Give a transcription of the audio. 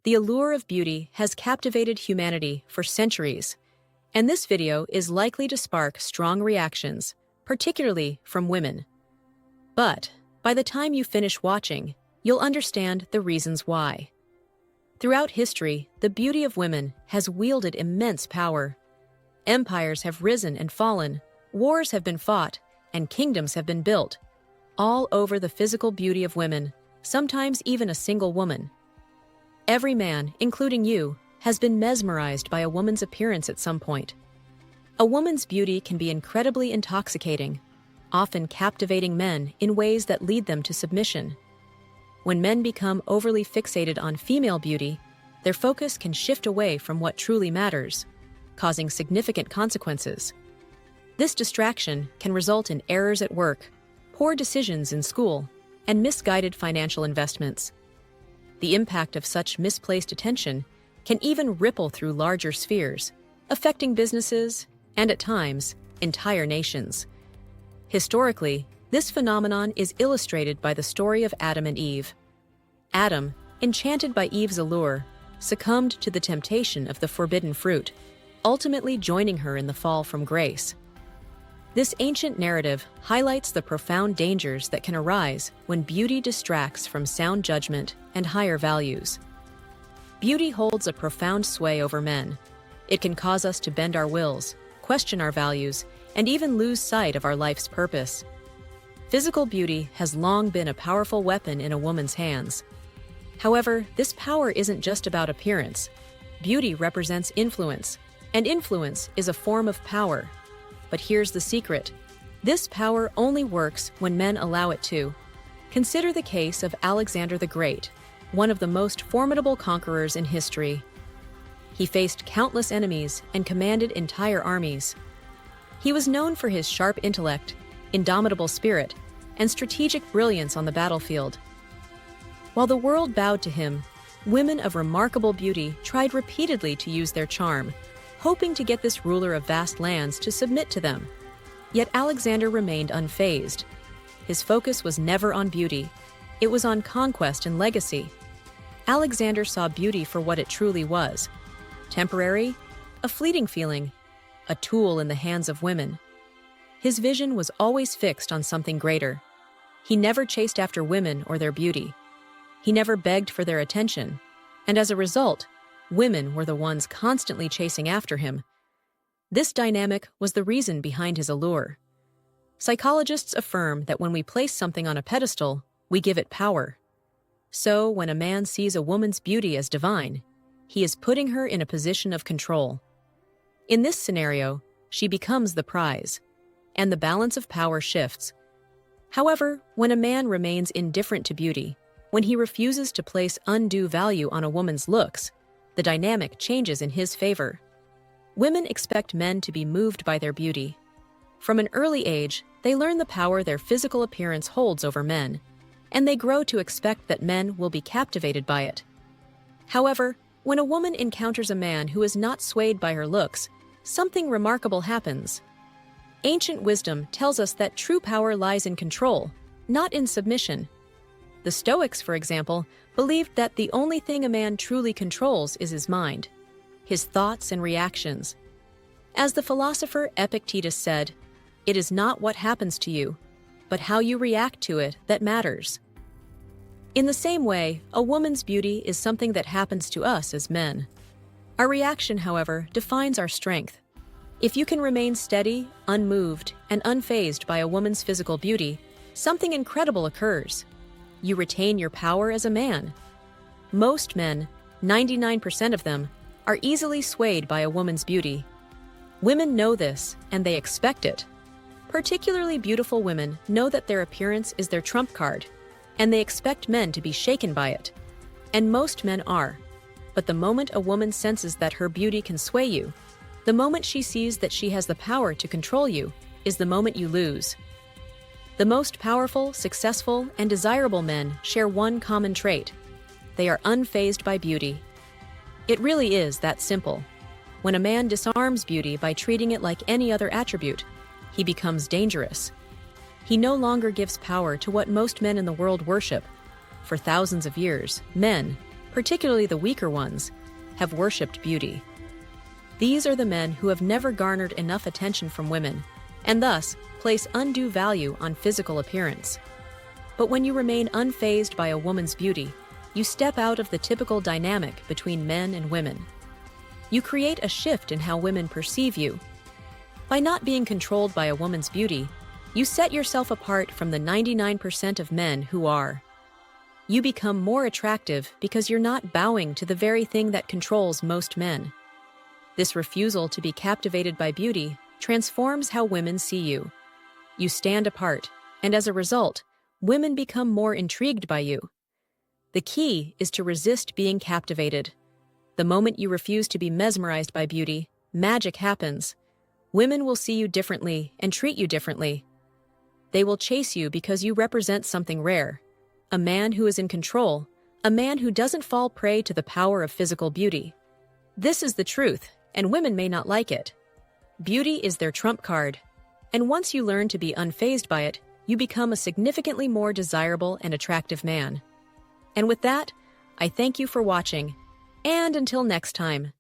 The allure of beauty has captivated humanity for centuries, and this video is likely to spark strong reactions, particularly from women. But by the time you finish watching, you'll understand the reasons why. Throughout history, the beauty of women has wielded immense power. Empires have risen and fallen, wars have been fought, and kingdoms have been built, all over the physical beauty of women, sometimes even a single woman. Every man, including you, has been mesmerized by a woman's appearance at some point. A woman's beauty can be incredibly intoxicating, often captivating men in ways that lead them to submission. When men become overly fixated on female beauty, their focus can shift away from what truly matters, causing significant consequences. This distraction can result in errors at work, poor decisions in school, and misguided financial investments. The impact of such misplaced attention can even ripple through larger spheres, affecting businesses and, at times, entire nations. Historically, this phenomenon is illustrated by the story of Adam and Eve. Adam, enchanted by Eve's allure, succumbed to the temptation of the forbidden fruit, ultimately joining her in the fall from grace. This ancient narrative highlights the profound dangers that can arise when beauty distracts from sound judgment and higher values. Beauty holds a profound sway over men. It can cause us to bend our wills, question our values, and even lose sight of our life's purpose. Physical beauty has long been a powerful weapon in a woman's hands. However, this power isn't just about appearance. Beauty represents influence, and influence is a form of power. But here's the secret. This power only works when men allow it to. Consider the case of Alexander the Great, one of the most formidable conquerors in history. He faced countless enemies and commanded entire armies. He was known for his sharp intellect, indomitable spirit, and strategic brilliance on the battlefield. While the world bowed to him, women of remarkable beauty tried repeatedly to use their charm, hoping to get this ruler of vast lands to submit to them. Yet Alexander remained unfazed. His focus was never on beauty. It was on conquest and legacy. Alexander saw beauty for what it truly was: temporary, a fleeting feeling, a tool in the hands of women. His vision was always fixed on something greater. He never chased after women or their beauty. He never begged for their attention, and as a result, women were the ones constantly chasing after him. This dynamic was the reason behind his allure. Psychologists affirm that when we place something on a pedestal, we give it power. So, when a man sees a woman's beauty as divine, he is putting her in a position of control. In this scenario, she becomes the prize, and the balance of power shifts. However, when a man remains indifferent to beauty, when he refuses to place undue value on a woman's looks, the dynamic changes in his favor. Women expect men to be moved by their beauty. From an early age, they learn the power their physical appearance holds over men, and they grow to expect that men will be captivated by it. However, when a woman encounters a man who is not swayed by her looks, something remarkable happens. Ancient wisdom tells us that true power lies in control, not in submission. The Stoics, for example, believed that the only thing a man truly controls is his mind, his thoughts and reactions. As the philosopher Epictetus said, "It is not what happens to you, but how you react to it that matters." In the same way, a woman's beauty is something that happens to us as men. Our reaction, however, defines our strength. If you can remain steady, unmoved, and unfazed by a woman's physical beauty, something incredible occurs. You retain your power as a man. Most men, 99% of them, are easily swayed by a woman's beauty. Women know this, and they expect it. Particularly beautiful women know that their appearance is their trump card, and they expect men to be shaken by it. And most men are. But the moment a woman senses that her beauty can sway you, the moment she sees that she has the power to control you, is the moment you lose. The most powerful, successful, and desirable men share one common trait. They are unfazed by beauty. It really is that simple. When a man disarms beauty by treating it like any other attribute, he becomes dangerous. He no longer gives power to what most men in the world worship. For thousands of years, men, particularly the weaker ones, have worshipped beauty. These are the men who have never garnered enough attention from women, and thus place undue value on physical appearance. But when you remain unfazed by a woman's beauty, you step out of the typical dynamic between men and women. You create a shift in how women perceive you. By not being controlled by a woman's beauty, you set yourself apart from the 99% of men who are. You become more attractive because you're not bowing to the very thing that controls most men. This refusal to be captivated by beauty transforms how women see you. You stand apart, and as a result, women become more intrigued by you. The key is to resist being captivated. The moment you refuse to be mesmerized by beauty, magic happens. Women will see you differently and treat you differently. They will chase you because you represent something rare, a man who is in control, a man who doesn't fall prey to the power of physical beauty. This is the truth, and women may not like it. Beauty is their trump card, and once you learn to be unfazed by it, you become a significantly more desirable and attractive man. And with that, I thank you for watching, and until next time.